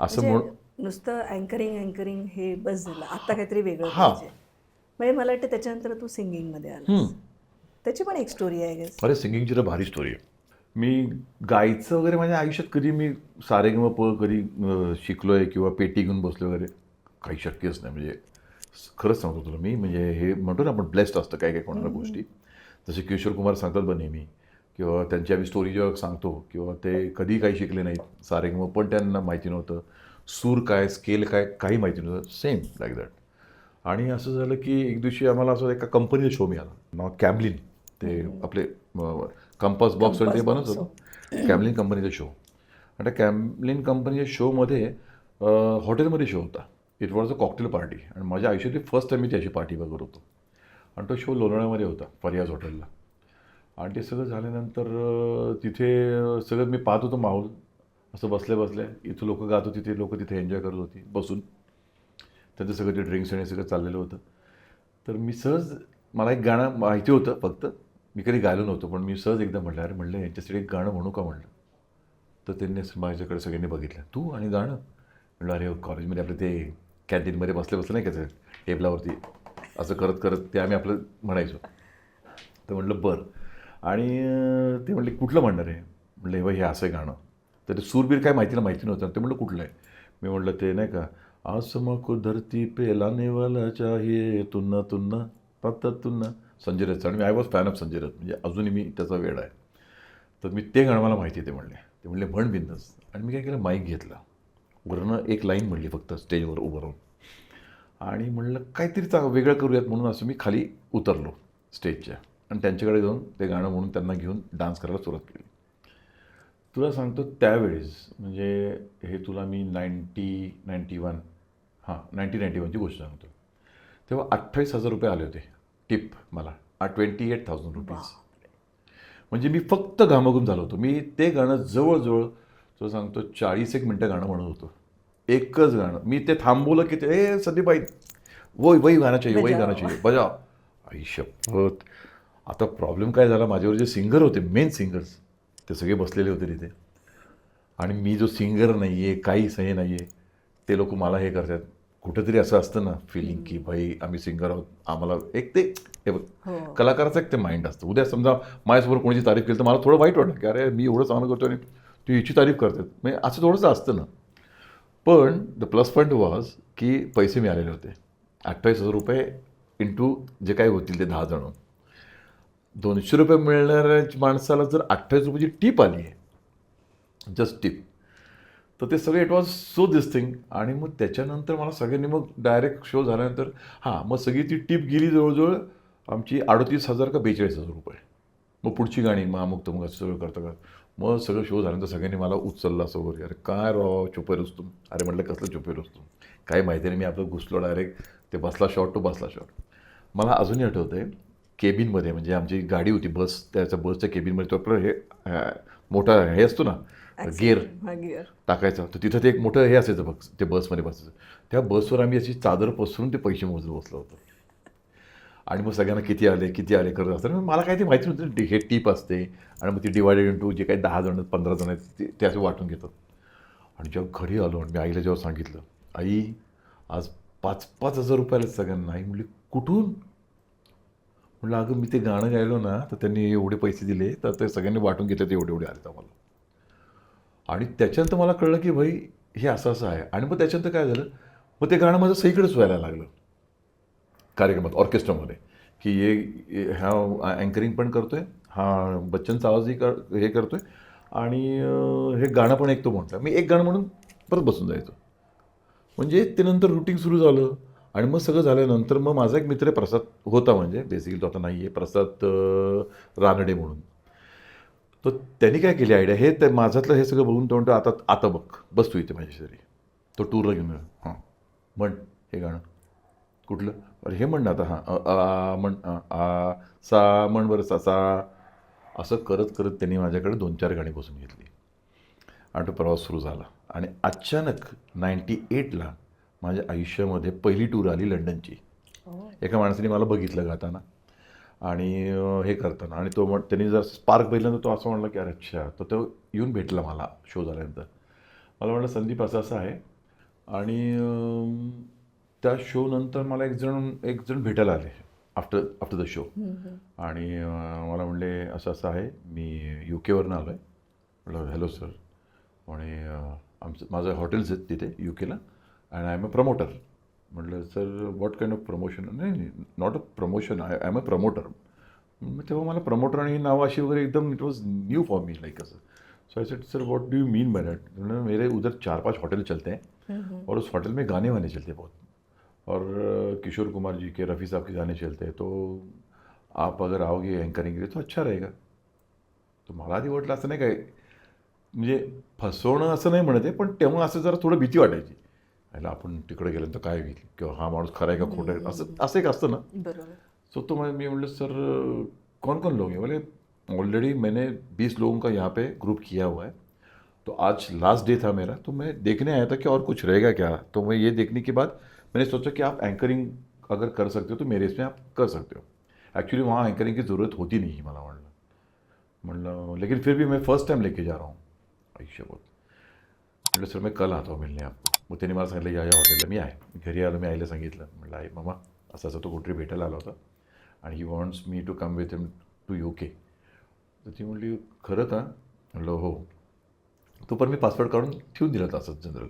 असं म्हणून. नुसतं अँकरिंग हे बस झालं, आता काहीतरी वेगळं पाहिजे. म्हणजे मला वाटतं त्याच्यानंतर तू सिंगिंगमध्ये आला, त्याची पण एक स्टोरी आहे गेस. अरे सिंगिंगची तर भारी स्टोरी आहे. मी गायचं वगैरे माझ्या आयुष्यात कधी मी सारेगमप कधी शिकलो आहे किंवा पेटी घेऊन बसलो वगैरे काही शक्यच नाही. म्हणजे खरंच सांगतो तुला मी, म्हणजे हे म्हणतो ना आपण ब्लेस्ड असतं काय काय कोणाला गोष्टी. जसे किशोर कुमार सांगतात बा नेहमी, किंवा त्यांची आम्ही स्टोरी जेव्हा सांगतो किंवा ते कधी काही शिकले नाहीत सारेगम, पण त्यांना माहिती नव्हतं सूर काय स्केल काय काही माहिती नव्हतं. Same like that. आणि असं झालं की एक दिवशी आम्हाला असं एका कंपनीचा शो मिळाला, नाव कॅमलिन. ते आपले कंपास बॉक्स ते बनत होतं, कॅमलिन कंपनीचा शो. आणि त्या कॅमलिन कंपनीच्या शोमध्ये हॉटेलमध्ये शो होता. It was a cocktail party. आणि माझ्या आयुष्यातली फर्स्ट टाईम मी त्याची पार्टी बघत होतो. आणि तो शो लोणावळ्यामध्ये होता फरियाज हॉटेलला. आणि ते सगळं झाल्यानंतर तिथे सगळं मी पाहत होतो माहोल, असं बसल्या इथं लोक गात होती, ते लोक तिथे एन्जॉय करत होती बसून. त्यांचं सगळं ते ड्रिंक्स आणि सगळं चाललेलं होतं. तर मी सहज, मला एक गाणं माहिती होतं फक्त, मी कधी गायलो नव्हतं, पण मी सहज एकदा म्हटलं अरे म्हटलं यांच्यासाठी एक गाणं म्हणू का म्हटलं. तर त्यांनी माझ्याकडे सगळ्यांनी बघितलं, तू आणि गाणं. म्हटलं अरे कॉलेजमध्ये आपलं ते कॅन्टीनमध्ये बसले नाही का ते टेबलावरती असं करत करत ते आम्ही आपलं म्हणायचो. तर म्हटलं बरं. आणि ते म्हटले कुठलं म्हणणार आहे. म्हटलं हे हे असं आहे गाणं. तर ते सूरबीर काय माहिती नव्हतं. ते म्हटलं कुठलं आहे. मी म्हटलं ते नाही का आसमां को धरती पे लाने वाला चाहिए तुन्ना तुन्ना पत्ता तुन्ना, संजय दत्तचं. आणि I was fan of Sanjay Dutt, म्हणजे अजूनही मी त्याचा वेळ आहे. तर मी ते गाणं मला माहिती आहे. ते म्हणले म्हण बिंदास. आणि मी काय केलं, माईक घेतला, वरनं एक लाईन म्हणली फक्त स्टेजवर उभं राहून. आणि म्हणलं काहीतरी वेगळं करूयात म्हणून असं मी खाली उतरलो स्टेजच्या आणि त्यांच्याकडे जाऊन ते गाणं म्हणून त्यांना घेऊन डान्स करायला सुरुवात केली. तुला सांगतो त्यावेळेस, म्हणजे हे तुला मी 1991ची गोष्ट सांगतो. तेव्हा 28,000 रुपये आले होते टिप मला, 28,000 रुपीज. म्हणजे मी फक्त घामाघूम झालो होतो. मी ते गाणं जवळजवळ तुला सांगतो 40 मिनटं गाणं म्हणत होतो, एकच गाणं. मी ते थांबवलं की ते संदीपबाई वही गाणं चाहिए बजा. आई शपथ. आता प्रॉब्लेम काय झाला, माझ्यावर जे सिंगर होते, मेन सिंगर्स, ते सगळे बसलेले होते तिथे. आणि मी जो सिंगर नाही आहे, काहीच हे नाही आहे, ते लोक मला हे करतात. कुठंतरी असं असतं ना फिलिंग की भाई आम्ही सिंगर आहोत, आम्हाला एक ते हे बघ कलाकाराचं एक ते माइंड असतं. उद्या समजा माझ्यासमोर कोणाची तारीफ केली तर मला थोडं वाईट वाटतं की अरे मी एवढं चांगलं करतो आणि तू हिची तारीफ करतात, म्हणजे असं थोडंसं असतं ना. पण द प्लस पॉईंट वॉज की पैसे मिळालेले होते. 28,000 रुपये इंटू जे काही होतील ते 10 जण, 200 रुपये मिळणाऱ्या माणसाला जर 28 रुपयाची टीप आली आहे, जस्ट टीप, तर ते सगळे it was so this thing. आणि मग त्याच्यानंतर मला सगळ्यांनी मग डायरेक्ट शो झाल्यानंतर मग सगळी ती टीप गेली जवळजवळ आमची 38,000 का 42,000 रुपये. मग पुढची गाणी मग अमुक तमुक असं सगळं करता मग सगळं शो झाल्यानंतर सगळ्यांनी मला उचललं असं वगैरे. अरे काय राव चुपे रुस्तुम, अरे म्हटलं कसलं चुपे रुस्तुम, काही माहिती नाही. मी आपलं घुसलो डायरेक्ट, ते बसला शॉट तो बसला शॉट. मला अजूनही आठवतं आहे केबिनमध्ये, म्हणजे आमची गाडी होती बस, त्याच्या बसच्या केबिनमध्ये तो आपलं हे मोठा हे असतो ना गिअर टाकायचं, तर तिथं ते एक मोठं हे असायचं बघ, ते बसमध्ये बसायचं. त्या बसवर आम्ही अशी चादर पसरून ते पैसे मोजत बसलो होतो. आणि मग सगळ्यांना किती आले करत असतं. मला काही ते माहिती नव्हतं हे टीप असते, आणि मग ती डिवायडेड इंटू जे काही 10 जण 15 जण आहेत ते असे वाटून घेतात. आणि जेव्हा घरी आलो आणि मी आईला जेव्हा सांगितलं, आई आज 5,000 रुपये आले सगळ्यांना. आई म्हणली कुठून? म्हटलं अगं मी ते गाणं गायलो ना, तर त्यांनी एवढे पैसे दिले, तर ते सगळ्यांनी वाटून घेतले, ते एवढे आले आम्हाला. आणि त्याच्यानंतर मला कळलं की भाई हे असं आहे. आणि मग त्याच्यानंतर काय झालं, मग ते गाणं माझं सगळीकडेच व्हायला लागलं कार्यक्रमात, ऑर्केस्ट्रामध्ये, की हा अँकरिंग पण करतो आहे, हा बच्चनचा आवाजही हे करतो आहे, आणि हे गाणं पण ऐकतो म्हटलं. मी एक गाणं म्हणून परत बसून जायचो. म्हणजे ते नंतर रुटीन सुरू झालं. आणि मग सगळं झाल्यानंतर मग माझा एक मित्र प्रसाद होता, म्हणजे बेसिकली तो आता नाही आहे, प्रसाद रानडे म्हणून. तर त्यांनी काय केली आयडिया, हे ते माझ्यातलं हे सगळं बघून तो म्हणतो आता बघ बस तू इथे माझ्या शेजारी, तो टूरला घेऊन म्हण हे गाणं कुठलं, अरे हे म्हण ना आता म्हण सा म्हण बरं सा. असं करत करत त्यांनी माझ्याकडे 2-4 गाणी बसून घेतली आणि तो प्रवास सुरू झाला. आणि अचानक 98ला माझ्या आयुष्यामध्ये पहिली टूर आली लंडनची. एका माणसाने मला बघितलं गाताना आणि हे करताना, आणि त्यांनी जर स्पार्क बघितलं तर तो असं म्हणला की अरे अच्छा. तर तो येऊन भेटला मला शो झाल्यानंतर. मला म्हटलं संदीप असं आहे. आणि त्या शोनंतर मला एक जण भेटायला आले आफ्टर द शो. आणि मला म्हणले असं आहे, मी UKवरून आलो आहे. म्हटलं हॅलो सर. आणि माझं हॉटेल्स आहेत तिथे UKला, and I am a promoter. म्हटलं sir what kind of promotion. नाही not a promotion, I am a promoter. मग तेव्हा मला प्रमोटर आणि ही नावं अशी वगैरे एकदम it was new for me, like असं. So I said sir what do you mean by that. मेरे उधर 4-5 होटल चलते हैं और उस होटल में गाने वाने चलते हैं बहुत, और किशोर कुमार जी के, रफ़ी साहब के गाने चलते हैं, तो आप अगर आओगे एंकरिंग के लिए तो अच्छा रहेगा. तर मला आधी वाटलं असं नाही काय, म्हणजे फसवणं असं नाही म्हणत आहे, पण तेव्हा असं जरा थोडं भीती वाटायची, याला आपण तिकडे गेल्यानंतर काय होईल, किंवा हा माणूस खरा आहे का खोटं आहे, असं एक असतं ना. बरोबर. सो तो मी म्हटलं सर कौन कौन लोग हैं. बोले ऑलरेडी मैंने 20 लोगों का यहाँ पे ग्रुप किया हुआ है, तो आज लास्ट डे था मेरा, तो मैं देखने आया था कि और कुछ रहेगा क्या. तो मैं ये देखने के बाद मैंने सोचा कि आप एंकरिंग अगर कर सकते हो तो मेरे इसमें आप कर सकते हो. एक्चुअली वहाँ एंकरिंग की ज़रूरत होती नहीं मला म्हणलं लेकिन फिर भी मैं फर्स्ट टाइम लेके जा रहा हूँ आयुष्यभर. म्हटलं सर मैं कल आता हूँ मिलने आपको. मग त्यांनी मला सांगितलं या हॉटेलला. मी आहे घरी आलो, मी आईला सांगितलं. म्हटलं आई मामा असं तो कुठे भेटायला आला होता आणि he wants me to come with him to UK. तर ती म्हटली खरं का. म्हटलं हो. तो पण मी पासपोर्ट काढून ठेवून दिला असंच जनरल.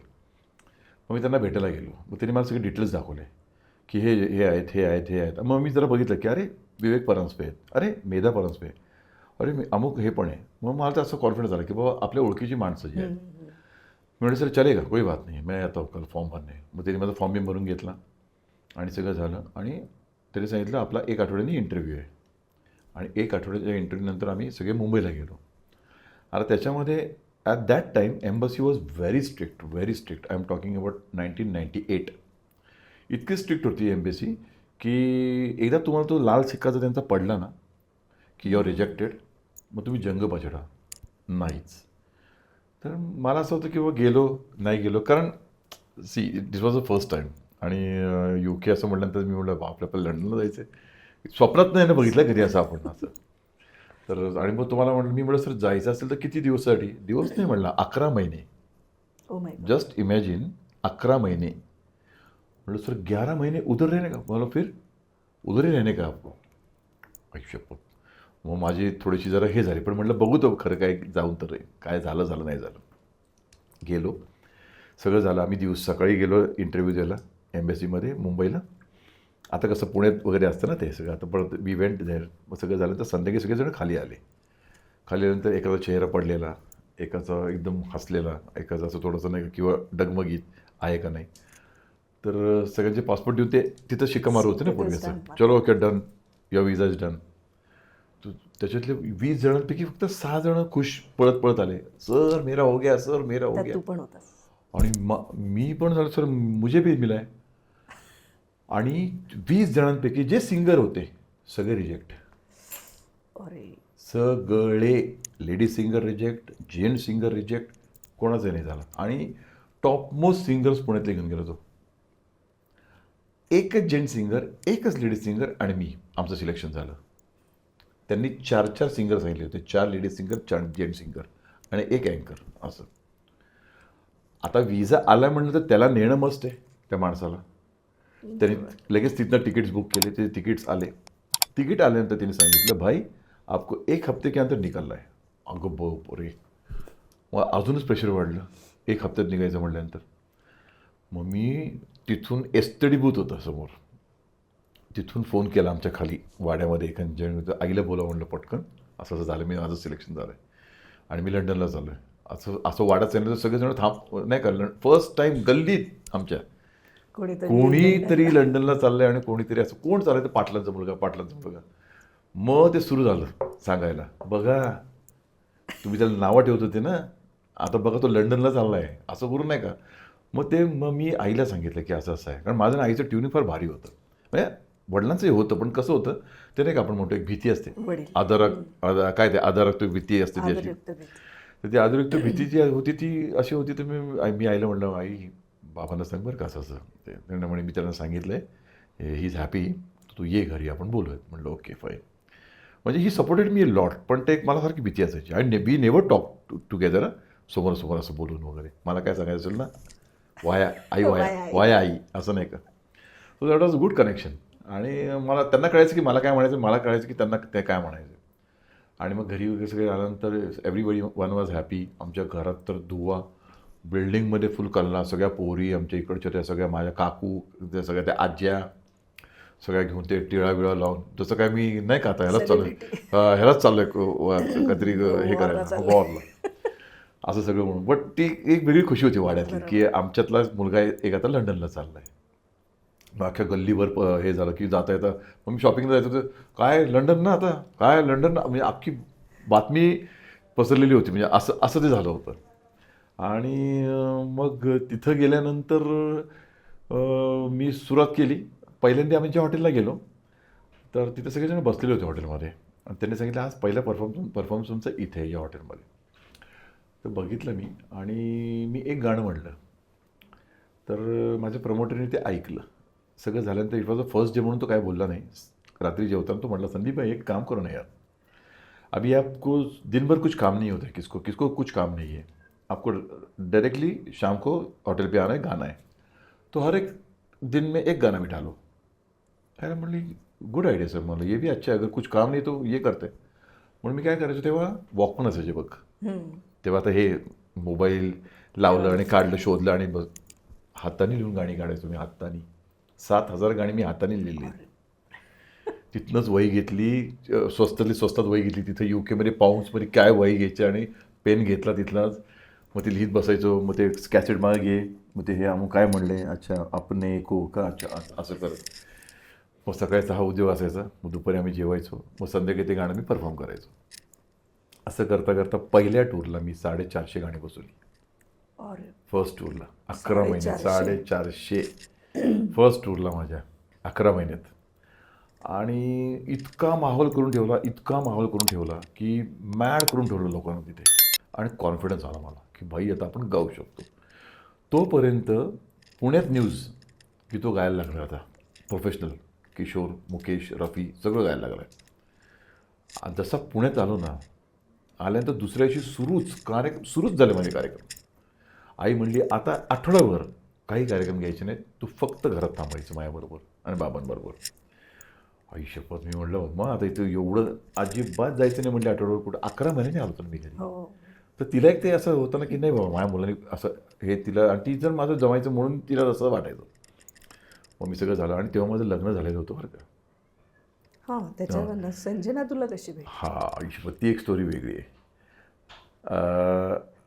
मग मी त्यांना भेटायला गेलो. मग त्यांनी मला सगळे डिटेल्स दाखवले की हे आहेत. मग मी जरा बघितलं की अरे विवेक परांजपे आहेत, अरे मेधा परांजपे, अरे मी अमुक हे पण आहे. मग मला तर असं कॉन्फिडन्स झाला की बाबा आपल्या ओळखीची माणसं जी आहेत. म्हणजे सर चलेगा कोई बात नाही, मैं आता कल फॉर्म भरणे. मग त्यांनी माझा फॉर्म बी भरून घेतला आणि सगळं झालं. आणि त्यांनी सांगितलं आपला 1 आठवड्यानी इंटरव्ह्यू आहे. आणि 1 आठवड्याच्या इंटरव्ह्यूनंतर आम्ही सगळे मुंबईला गेलो. आता त्याच्यामध्ये at that time embassy was very strict. I am talking about 1998. इतकी स्ट्रिक्ट होती एम्बसी की एकदा तुम्हाला तो लाल सिक्का जर त्यांचा पडला ना की यू आर रिजेक्टेड, मग तुम्ही जंग बछडा नाहीच. तर मला असं होतं की गेलो नाही गेलो, कारण दिस वॉज द फर्स्ट टाईम. आणि UK असं म्हटल्यानंतर मी म्हटलं बापरे आपल्याला लंडनला जायचं आहे. स्वप्नात नाही ना बघितलं कधी असं आपण असं. तर आणि मग तुम्हाला मी म्हटलं सर जायचं असेल तर किती दिवसासाठी. दिवस नाही म्हणला 11 महिने. जस्ट इमॅजिन 11 महिने. म्हटलं सर 11 महीने उधर रहने का. मला फिर उधर ही रहने का आपको. आयुष्यपत. मग माझी थोडीशी जरा हे झाली, पण म्हटलं बघू तो खरं काय जाऊन तर काय झालं नाही झालं. गेलो सगळं झालं. आम्ही सकाळी गेलो इंटरव्ह्यू द्यायला एम्बॅसीमध्ये मुंबईला. आता कसं पुण्यात वगैरे असतं ना ते सगळं, आता परत वी वेंट देअर. मग सगळं झालं तर संध्याकाळी सगळेजण खाली आले. खाली आल्यानंतर एकाचा चेहरा पडलेला, एकाचा एकदम हसलेला, एकाचा असं थोडंसं नाही किंवा डगमगीत आहे का नाही. तर सगळ्यांचे पासपोर्ट देऊन ते तिथं शिक्का मारू होते ना पोरग्याचं, चलो okay done, your visa is done. त्याच्यातले 20 जणांपैकी फक्त 6 जण खुश पळत पळत आले, सर मेरा हो गया, सर मेरा हो त्यात गया. तू पण होतास. आणि मी पण झालं सर मुझे भी मिला आहे. आणि 20 जणांपैकी जे सिंगर होते सगळे रिजेक्ट. अरे सगळे ladies singer reject, gent singer reject, कोणाचं नाही झालं. आणि टॉपमोस्ट सिंगर्स पुण्यातले घेऊन गेलो तो. एकच जेंट सिंगर, एकच लेडीज सिंगर आणि मी, आमचं सिलेक्शन झालं. त्यांनी 4 सिंगर सांगितले होते, 4 लेडीज सिंगर, 4 जेंट सिंगर आणि एक अँकर असं. आता विजा आला म्हणलं तर त्याला नेणं मस्त आहे त्या माणसाला. त्यांनी लगेच तिथनं तिकीट्स बुक केले, ते तिकीट्स आले. तिकीट आल्यानंतर त्यांनी सांगितलं भाई आपको 1 हफ्ते के अंदर निकालना है. अगं रे, मग अजूनच प्रेशर वाढलं 1 हफ्त्यात निघायचं म्हटल्यानंतर. मग मी तिथून एसतडी बूथ होतं समोर, तिथून फोन केला आमच्या खाली वाड्यामध्ये एखाद्या आईला बोला म्हणलं पटकन, असं असं झालं, मी माझं सिलेक्शन झालं आहे आणि मी लंडनला चाललो आहे. असं असं वाड्यात सांगितलं तर सगळेजण नाही का, फर्स्ट टाईम गल्लीत आमच्या कोणीतरी लंडनला चाललंय आणि कोणीतरी असं कोण चाललंय, तर पाटलांचा मुलगा. मग ते सुरू झालं सांगायला, बघा तुम्ही त्याला नावं ठेवत होते ना, आता बघा तो लंडनला चालला आहे, असं करून नाही का. मग मी आईला सांगितलं की असं आहे, कारण माझं आईचं ट्युनिंग फार भारी होतं. म्हणजे वडिलांचंही होतं, पण कसं होतं ते नाही का, आपण म्हणतो एक भीती असते, काय ते आदरक्त भीती असते ती अशी. तर ती आदरयुक्त भीती जी होती ती अशी होती. तर मी आईला म्हणलं, आई बाबांना सांग बरं का असं ते. त्यांना म्हणे मी त्यांना सांगितलं आहे, ही इज हॅपी, तू ये घरी आपण बोलूयात. म्हणलं ओके फाईन. म्हणजे ही सपोर्टेड मी लॉट, पण ते एक मला सारखी भीती असायची. आणि वी नेवर टॉक टुगेदर, समोरासमोर असं बोलून वगैरे. मला काय सांगायचं असेल ना, वाया आई असं नाही का. So that was good connection. आणि मला त्यांना कळायचं की मला काय म्हणायचं, मला कळायचं की त्यांना ते काय म्हणायचं. आणि मग घरी वगैरे सगळे आल्यानंतर एव्हरीबडी वन वॉज हॅपी. आमच्या घरात तर धुवा, बिल्डिंगमध्ये फुल कल्ला, सगळ्या पोरी आमच्या इकडच्या, त्या सगळ्या माझ्या काकू, त्या सगळ्या त्या आज्या सगळ्या घेऊन ते टिळा बिळा लावून, जसं काय मी नाही का आता ह्यालाच चाललोय काहीतरी हे करायला वॉरला, असं सगळं म्हणून. बट ती एक वेगळी खुशी होती वाड्यातली की आमच्यातला मुलगा एक आता लंडनला चालला आहे. मग अख्ख्या गल्लीवर हे झालं की जाता येतं. मग मी शॉपिंगला जायचं होतं, काय लंडन ना, आता काय लंडन ना, म्हणजे अख्खी बातमी पसरलेली होती. म्हणजे असं ते झालं होतं. आणि मग तिथं गेल्यानंतर मी सुरुवात केली. पहिल्यांदा आम्ही ज्या हॉटेलला गेलो तर तिथे सगळेजण बसलेले होते हॉटेलमध्ये आणि त्यांनी सांगितलं आज पहिला परफॉर्मन्स तुमचं इथे आहे या हॉटेलमध्ये. तर बघितलं मी आणि मी एक गाणं म्हणलं. तर माझ्या प्रमोटरने ते ऐकलं. सगळं झाल्यानंतर it was a first day म्हणून तो काय बोलला नाही. रात्री जेवताना तो म्हटला, संदीप भाई एक काम करो ना यार, अभी आपको दिन भर कुछ काम नहीं होता है, किसको कुछ काम नहीं है, आपको डायरेक्टली शाम को होटल पे आना है, गाना है, तो हर एक दिन में एक गाना भी डालो. अरे म्हणली गुड आयडिया सर, म्हणलं ये भी अच्छा है, अगर कुछ काम नाही तो ये करते. म्हणून मी काय करायचो तेव्हा वॉकमन असायचे बघ. तेव्हा आता हे मोबाईल लावलं आणि काढलं, शोधलं आणि बघ हाताने लिहून गाणी काढायचो मी. हाताने 7,000 गाणी मी हाताने लिहिली. तिथनंच वही घेतली, स्वस्तात वही घेतली. तिथं UK पाऊंड्समध्ये काय वही घ्यायची आणि पेन घेतला तिथलाच. मग ते लिहित बसायचो. मग ते कॅसेट मागे घे, मग ते हे काय म्हणले, अच्छा आपने को का, अच्छा असं करत. मग सकाळचा हा उद्योग असायचा. मग दुपारी आम्ही जेवायचो. मग संध्याकाळी ते गाणं मी परफॉर्म करायचो. असं करता करता पहिल्या टूरला मी 450 गाणी बसवली. फर्स्ट टूरला 11 महिन्यात 450 फर्स्ट टूरला माझ्या 11 महिन्यात. आणि इतका माहोल करून ठेवला की मॅड करून ठेवलं लोकांना तिथे. आणि कॉन्फिडन्स आला मला की भाई आता आपण गाऊ शकतो. तोपर्यंत पुण्यात न्यूज की तो गायला लागला आता प्रोफेशनल. किशोर, मुकेश, रफी सगळं गायला लागलं आहे. जसा पुण्यात आलो ना, आल्यानंतर दुसऱ्या दिवशी सुरूच झाले माझे कार्यक्रम. आई म्हणली आता आठवड्याभर काही कार्यक्रम घ्यायचे नाहीत, तू फक्त घरात थांबायचं माझ्याबरोबर आणि बाबांबरोबर. आई शपथ, मी म्हणलं मग आता इथं एवढं अजिबात जायचं नाही म्हणले आठवड्यावर कुठं. 11 महिन्याने आलो होतो मी घरी. तर तिला एक ते असं होतं ना की नाही बाबा माझ्या मुलांनी असं हे तिला, आणि ती जर माझं जमायचं म्हणून तिला तसं वाटायचं. मग मी सगळं झालं आणि तेव्हा माझं लग्न झालेलं होतं बरं का. हां, त्याच्यावरनं संजना तुला कशी भेटली? हा ती एक स्टोरी वेगळी आहे.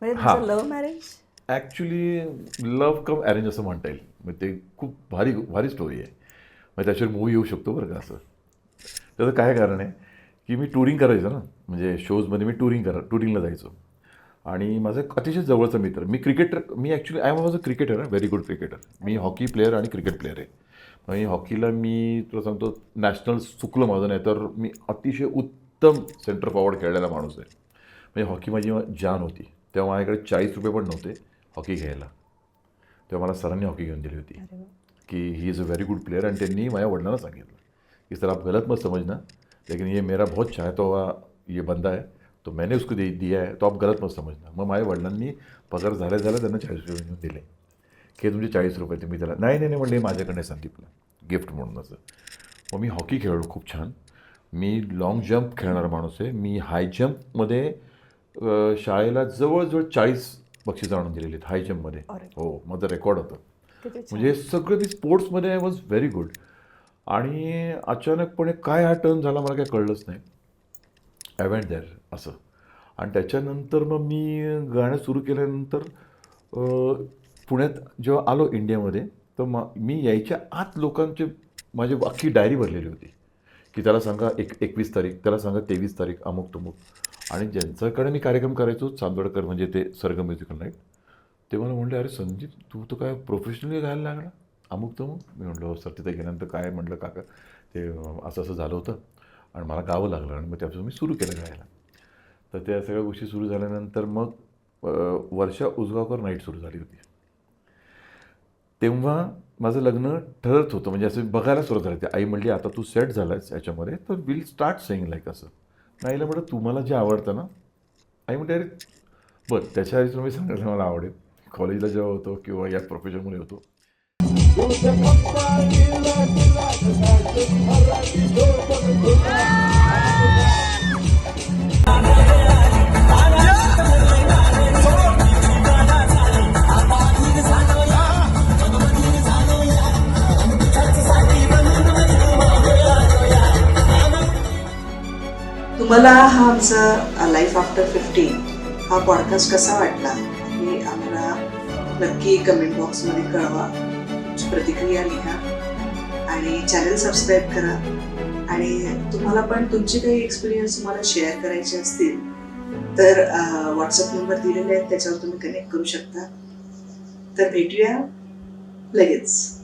म्हणजे हां. तुझं लव्ह मॅरेज? ॲक्च्युली लव्ह कम अरेंज असं म्हणता येईल. मग ते खूप भारी भारी स्टोरी आहे. मग त्याच्यावर मूवी येऊ शकतो बरं का असं. त्याचं काय कारण आहे की मी टुरिंग करायचो ना, म्हणजे शोजमध्ये मी टुरिंगला जायचो. आणि माझा एक अतिशय जवळचा मित्र, मी actually I was a cricketer, very good cricketer. मी हॉकी प्लेअर आणि क्रिकेट प्लेअर आहे. आणि हॉकीला मी तुला सांगतो नॅशनल चुकलं माझं, नाही तर मी अतिशय उत्तम सेंटर फॉरवर्ड खेळलेला माणूस आहे. म्हणजे हॉकी माझी जान होती. तेव्हा माझ्याकडे ₹40 पण नव्हते हॉकी घ्यायला. तेव्हा मला सरांनी हॉकी घेऊन दिली होती अरे वा. कि he is a very good player. आणि त्यांनी माझ्या वडिलांना सांगितलं की सर आप गलत मत समझना, लेकिन ये मेरा बहुत चाहता हुआ ये बंदा है, तो मैंने उसको दिया है, तो आप गलत मत समझना. मग माझ्या वडिलांनी पगार झाल्या त्यांना ₹40 घेऊन दिले की तुमचे ₹40 ते मी त्याला नाही नाही म्हणले माझ्याकडे संदीपला गिफ्ट म्हणून असं. मग मी हॉकी खेळलो खूप छान. मी लाँग जम्प खेळणारा माणूस आहे. मी हाय जम्पमध्ये शाळेला जवळजवळ 40 बक्षिसं आणून दिलेली आहेत हाय जम्पमध्ये. अरे. हो, माझं रेकॉर्ड होतं. किती छान. म्हणजे सगळं मी स्पोर्ट्समध्ये आय वॉज व्हेरी गुड. आणि अचानकपणे काय हा टर्न झाला मला काही कळलंच नाही. आय वेंट देअर असं. आणि त्याच्यानंतर मग मी गाणं सुरू केल्यानंतर पुण्यात जेव्हा आलो इंडियामध्ये, तर मी यायच्या आत लोकांचे माझी अख्खी डायरी भरलेली होती की त्याला सांगा 21 तारीख, त्याला सांगा 23 तारीख, अमुक तमुक. आणि ज्यांच्याकडे मी कार्यक्रम करायचो, चांदोडकर म्हणजे ते सरगम म्युझिकल नाईट, ते मला म्हटले अरे संदीप तू तर काय प्रोफेशनली गायला लागला अमुक तमुक. मी म्हटलं हो सर, तिथे गेल्यानंतर काय म्हटलं काका ते असं असं झालं होतं आणि मला गावं लागलं. आणि मग त्यापासून मी सुरू केलं गायला. तर त्या सगळ्या गोष्टी सुरू झाल्यानंतर मग वर्षा उसगावकर नाईट सुरू झाली होती. तेव्हा माझं लग्न ठरत होतं, म्हणजे असं बघायला सुरुवात झाली. ती आई म्हणली आता तू सेट झालायस याच्यामध्ये तर विल स्टार्ट सेईंग लाईक असं. नाहीला म्हटलं तुम्हाला जे आवडतं ना. आई म्हणते अरे बरं त्याच्या आधीच मी सांगायला मला आवडेल. कॉलेजला जेव्हा होतो किंवा या प्रोफेशनमध्ये होतो, तुम्हाला हा आमचा लाईफ आफ्टर 50 हा पॉडकास्ट कसा वाटला हे आम्हाला नक्की कमेंट बॉक्समध्ये कळवा. तुमची प्रतिक्रिया लिहा आणि चॅनल सबस्क्राईब करा. आणि तुम्हाला पण तुमचे काही एक्सपिरियन्स तुम्हाला शेअर करायचे असतील तर व्हॉट्सअप नंबर दिलेले आहेत, त्याच्यावर तुम्ही कनेक्ट करू शकता. तर भेटूया लगेच.